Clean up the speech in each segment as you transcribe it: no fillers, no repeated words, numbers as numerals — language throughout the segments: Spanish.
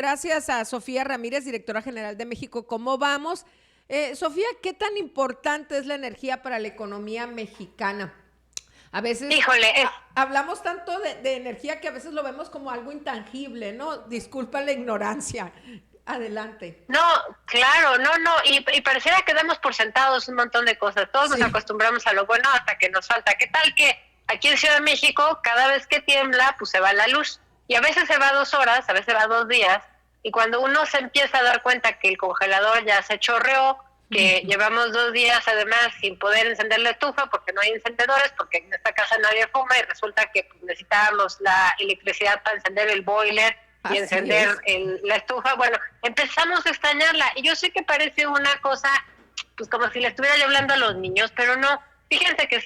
Gracias a Sofía Ramírez, directora general de México. ¿Cómo vamos? Sofía, ¿qué tan importante es la energía para la economía mexicana? A veces Híjole, hablamos tanto de energía que a veces lo vemos como algo intangible, ¿no? Disculpa la ignorancia. Adelante. no, claro, no, y pareciera que damos por sentados un montón de cosas. Todos nos Sí, acostumbramos a lo bueno hasta que nos falta. ¿Qué tal que aquí en Ciudad de México, cada vez que tiembla, pues se va la luz? Y a veces se va 2 horas, a veces va 2 días, y cuando uno se empieza a dar cuenta que el congelador ya se chorreó, que llevamos 2 días además sin poder encender la estufa porque no hay encendedores, porque en esta casa nadie fuma y resulta que pues, necesitábamos la electricidad para encender el boiler y así encender es. la estufa. Bueno, empezamos a extrañarla. Y yo sé que parece una cosa, pues como si le estuviera yo hablando a los niños, pero no. Fíjense que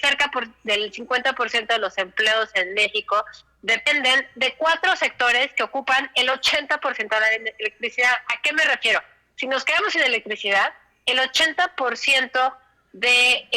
del 50% de los empleos en México dependen de 4 sectores que ocupan el 80% de la electricidad. ¿A qué me refiero? Si nos quedamos sin electricidad, el 80% de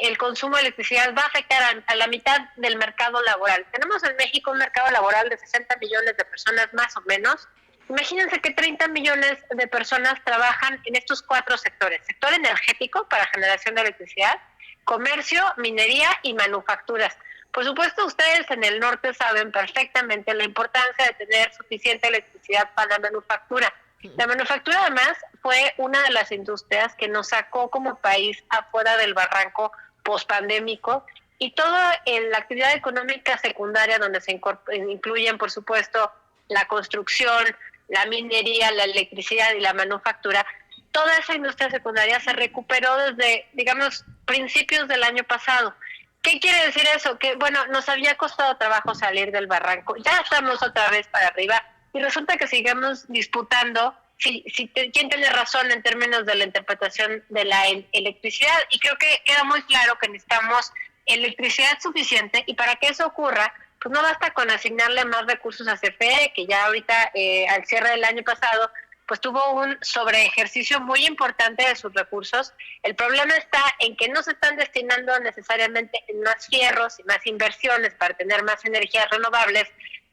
el consumo de electricidad va a afectar a la mitad del mercado laboral. Tenemos en México un mercado laboral de 60 millones de personas más o menos. Imagínense que 30 millones de personas trabajan en estos 4 sectores. Sector energético para generación de electricidad, comercio, minería y manufacturas. Por supuesto, ustedes en el norte saben perfectamente la importancia de tener suficiente electricidad para la manufactura. La manufactura además fue una de las industrias que nos sacó como país afuera del barranco pospandémico, y toda la actividad económica secundaria donde se incluyen por supuesto la construcción, la minería, la electricidad y la manufactura. Toda esa industria secundaria se recuperó desde, digamos, principios del año pasado. ¿Qué quiere decir eso? Que, bueno, nos había costado trabajo salir del barranco. Ya estamos otra vez para arriba y resulta que sigamos disputando quién tiene razón en términos de la interpretación de la electricidad. Y creo que queda muy claro que necesitamos electricidad suficiente, y para que eso ocurra, pues no basta con asignarle más recursos a CFE, que ya ahorita, al cierre del año pasado, pues tuvo un sobreejercicio muy importante de sus recursos. El problema está en que no se están destinando necesariamente en más fierros y más inversiones para tener más energías renovables,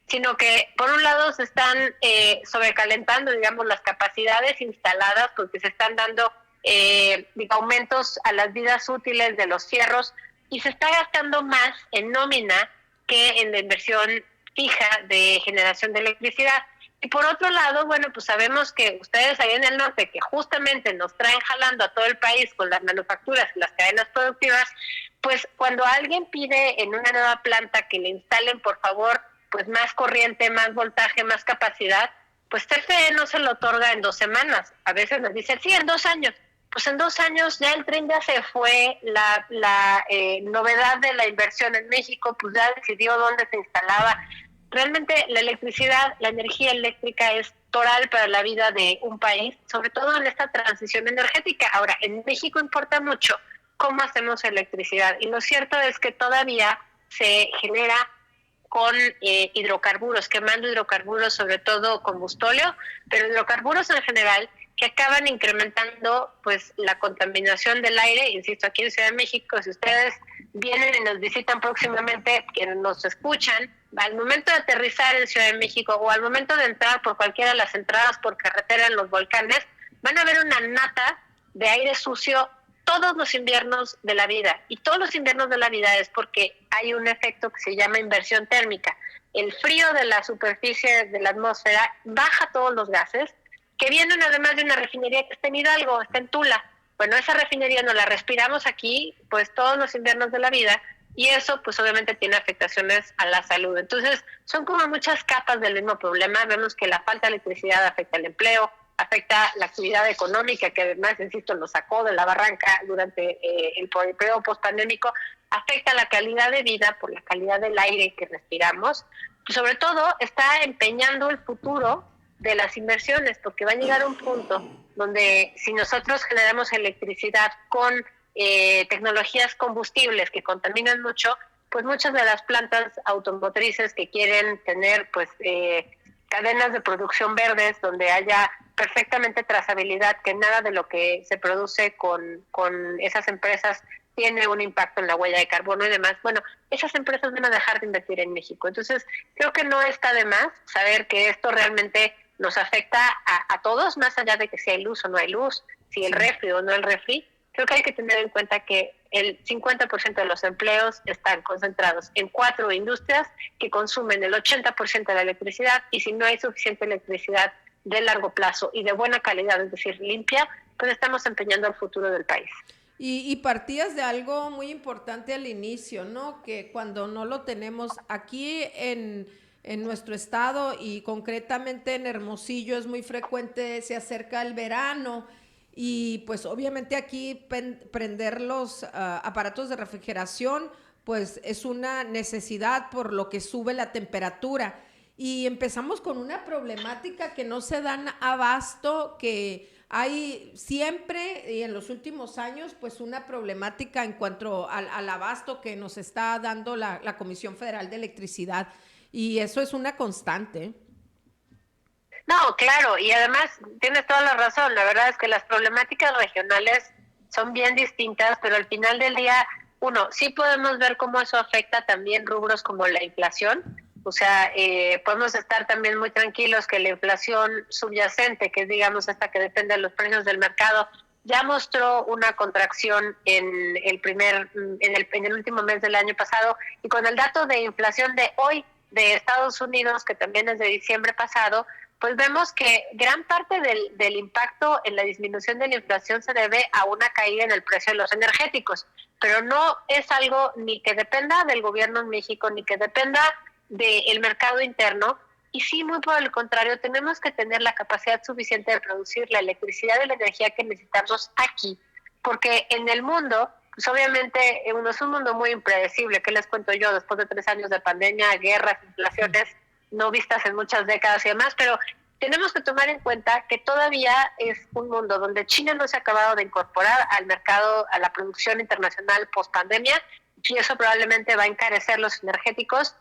sino que por un lado se están sobrecalentando, digamos, las capacidades instaladas, porque se están dando aumentos a las vidas útiles de los fierros, y se está gastando más en nómina que en la inversión fija de generación de electricidad. Y por otro lado, bueno, pues sabemos que ustedes ahí en el norte, que justamente nos traen jalando a todo el país con las manufacturas y las cadenas productivas, pues cuando alguien pide en una nueva planta que le instalen, por favor, pues más corriente, más voltaje, más capacidad, pues CFE no se lo otorga en 2 semanas. A veces nos dicen, sí, en 2 años. Pues en 2 años ya el tren ya se fue, la novedad de la inversión en México, pues ya decidió dónde se instalaba. Realmente la electricidad, la energía eléctrica es toral para la vida de un país, sobre todo en esta transición energética. Ahora, en México importa mucho cómo hacemos electricidad, y lo cierto es que todavía se genera con hidrocarburos, quemando hidrocarburos, sobre todo combustóleo, pero hidrocarburos en general, que acaban incrementando pues la contaminación del aire. Insisto, aquí en Ciudad de México, si ustedes vienen y nos visitan próximamente, que nos escuchan, al momento de aterrizar en Ciudad de México o al momento de entrar por cualquiera de las entradas por carretera en los volcanes, van a ver una nata de aire sucio todos los inviernos de la vida. Y todos los inviernos de la vida es porque hay un efecto que se llama inversión térmica. El frío de la superficie de la atmósfera baja todos los gases que vienen además de una refinería que está en Hidalgo, está en Tula. Bueno, esa refinería no la respiramos aquí pues todos los inviernos de la vida, y eso pues obviamente tiene afectaciones a la salud. Entonces son como muchas capas del mismo problema. Vemos que la falta de electricidad afecta el empleo, afecta la actividad económica, que además, insisto, lo sacó de la barranca durante el periodo post-pandémico, afecta la calidad de vida por la calidad del aire que respiramos, y sobre todo está empeñando el futuro de las inversiones, porque va a llegar un punto donde si nosotros generamos electricidad con tecnologías combustibles que contaminan mucho, pues muchas de las plantas automotrices que quieren tener pues cadenas de producción verdes donde haya perfectamente trazabilidad, que nada de lo que se produce con esas empresas tiene un impacto en la huella de carbono y demás. Bueno, esas empresas van a dejar de invertir en México. Entonces, creo que no está de más saber que esto realmente nos afecta a todos, más allá de que si hay luz o no hay luz, si el refri o no el refri. Creo que hay que tener en cuenta que el 50% de los empleos están concentrados en 4 industrias que consumen el 80% de la electricidad, y si no hay suficiente electricidad de largo plazo y de buena calidad, es decir, limpia, pues estamos empeñando el futuro del país. Y partías de algo muy importante al inicio, ¿no? Que cuando no lo tenemos aquí en nuestro estado y concretamente en Hermosillo es muy frecuente, se acerca el verano y pues obviamente aquí prender los aparatos de refrigeración pues es una necesidad por lo que sube la temperatura. Y empezamos con una problemática que no se dan abasto, que hay siempre y en los últimos años pues una problemática en cuanto al abasto que nos está dando la Comisión Federal de Electricidad, y eso es una constante. No, claro, y además tienes toda la razón. La verdad es que las problemáticas regionales son bien distintas, pero al final del día, uno, sí podemos ver cómo eso afecta también rubros como la inflación. O sea, podemos estar también muy tranquilos que la inflación subyacente, que es digamos esta que depende de los precios del mercado, ya mostró una contracción en el último mes del año pasado, y con el dato de inflación de hoy de Estados Unidos, que también es de diciembre pasado, pues vemos que gran parte del impacto en la disminución de la inflación se debe a una caída en el precio de los energéticos, pero no es algo ni que dependa del gobierno en México, ni que dependa del mercado interno, y sí, muy por el contrario, tenemos que tener la capacidad suficiente de producir la electricidad y la energía que necesitamos aquí, porque en el mundo, pues obviamente es un mundo muy impredecible. ¿Qué les cuento yo? Después de 3 años de pandemia, guerras, inflaciones no vistas en muchas décadas y demás, pero tenemos que tomar en cuenta que todavía es un mundo donde China no se ha acabado de incorporar al mercado, a la producción internacional post pandemia, y eso probablemente va a encarecer los energéticos.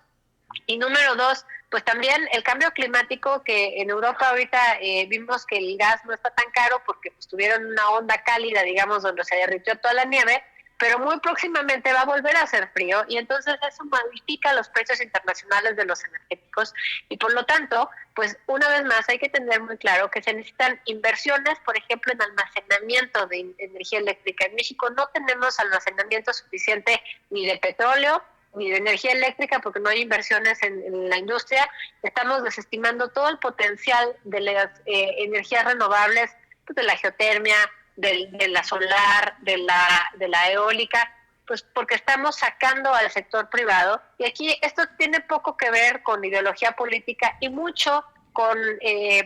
Y número 2, pues también el cambio climático, que en Europa ahorita vimos que el gas no está tan caro porque pues tuvieron una onda cálida, digamos, donde se derritió toda la nieve, pero muy próximamente va a volver a hacer frío, y entonces eso modifica los precios internacionales de los energéticos, y por lo tanto, pues una vez más hay que tener muy claro que se necesitan inversiones, por ejemplo, en almacenamiento de energía eléctrica. En México no tenemos almacenamiento suficiente ni de petróleo ni de energía eléctrica porque no hay inversiones en la industria. Estamos desestimando todo el potencial de las energías renovables, pues de la geotermia, de la solar, de la eólica, pues porque estamos sacando al sector privado. Y aquí esto tiene poco que ver con ideología política y mucho con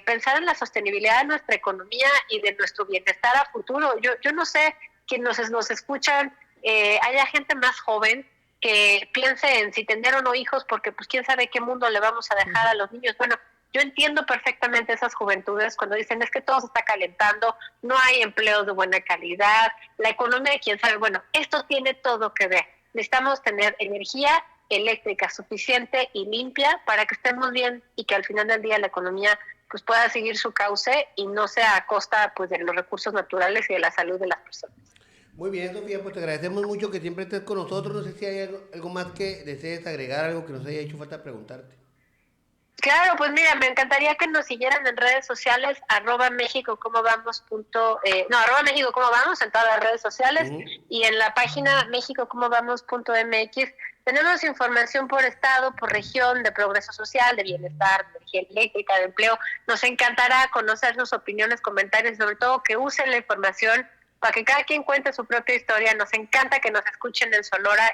pensar en la sostenibilidad de nuestra economía y de nuestro bienestar a futuro. Yo no sé, quienes nos escuchan, haya gente más joven que piense en si tener o no hijos, porque pues quién sabe qué mundo le vamos a dejar a los niños. Bueno, yo entiendo perfectamente esas juventudes cuando dicen es que todo se está calentando, no hay empleos de buena calidad, la economía, quién sabe. Bueno, esto tiene todo que ver. Necesitamos tener energía eléctrica suficiente y limpia para que estemos bien y que al final del día la economía pues pueda seguir su cauce y no sea a costa pues de los recursos naturales y de la salud de las personas. Muy bien, Sofía, pues te agradecemos mucho que siempre estés con nosotros. No sé si hay algo más que desees agregar, algo que nos haya hecho falta preguntarte. Claro, pues mira, me encantaría que nos siguieran en redes sociales, @México cómo vamos @México cómo vamos en todas las redes sociales, y en la página México cómo vamos.mx tenemos información por estado, por región, de progreso social, de bienestar, de energía eléctrica, de empleo. Nos encantará conocer sus opiniones, comentarios, sobre todo que usen la información para que cada quien cuente su propia historia. Nos encanta que nos escuchen en Sonora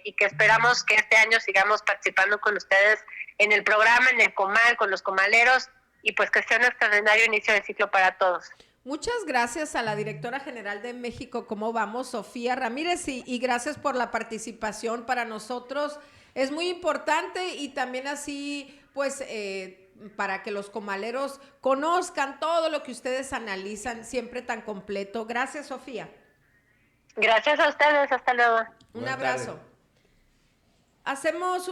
y que esperamos que este año sigamos participando con ustedes en el programa, en el comal, con los comaleros, y pues que sea un extraordinario inicio de ciclo para todos. Muchas gracias a la directora general de México cómo vamos, Sofía Ramírez, y gracias por la participación. Para nosotros es muy importante, y también así pues para que los comaleros conozcan todo lo que ustedes analizan, siempre tan completo. Gracias, Sofía. Gracias a ustedes, hasta luego. Un abrazo. Hacemos